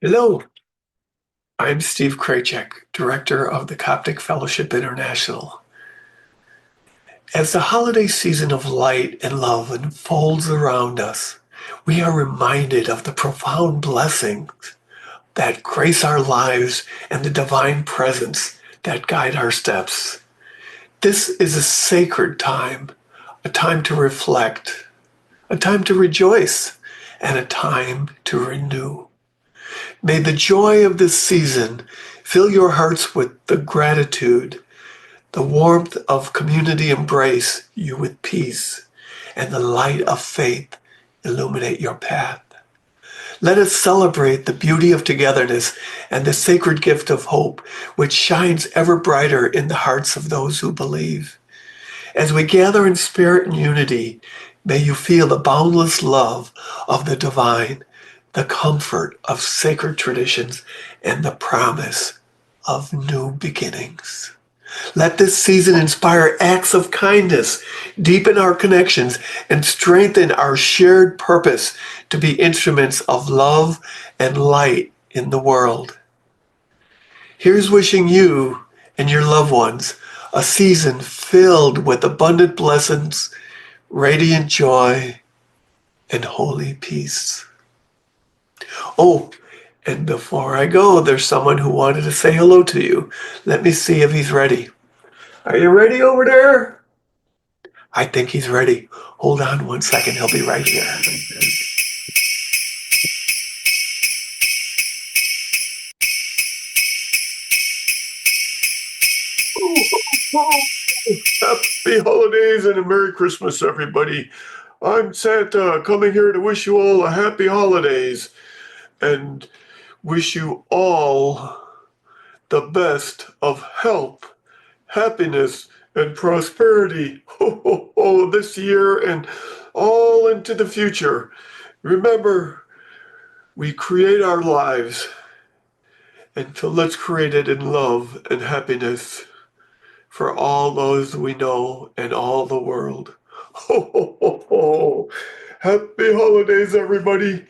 Hello, I'm Steve Krajcek, Director of the Coptic Fellowship International. As the holiday season of light and love unfolds around us, we are reminded of the profound blessings that grace our lives and the divine presence that guide our steps. This is a sacred time, a time to reflect, a time to rejoice, and a time to renew. May the joy of this season fill your hearts with the gratitude, the warmth of community embrace you with peace, and the light of faith illuminate your path. Let us celebrate the beauty of togetherness and the sacred gift of hope, which shines ever brighter in the hearts of those who believe. As we gather in spirit and unity, may you feel the boundless love of the divine, the comfort of sacred traditions, and the promise of new beginnings. Let this season inspire acts of kindness, deepen our connections, and strengthen our shared purpose to be instruments of love and light in the world. Here's wishing you and your loved ones a season filled with abundant blessings, radiant joy, and holy peace. Oh, and before I go, there's someone who wanted to say hello to you. Let me see if he's ready. Are you ready over there? I think he's ready. Hold on one second. He'll be right here. Happy holidays and a Merry Christmas, everybody. I'm Santa, coming here to wish you all a happy holidays and wish you all the best of health, happiness, and prosperity this year and all into the future. Remember, we create our lives, and so let's create it in love and happiness for all those we know and all the world. Happy holidays, everybody.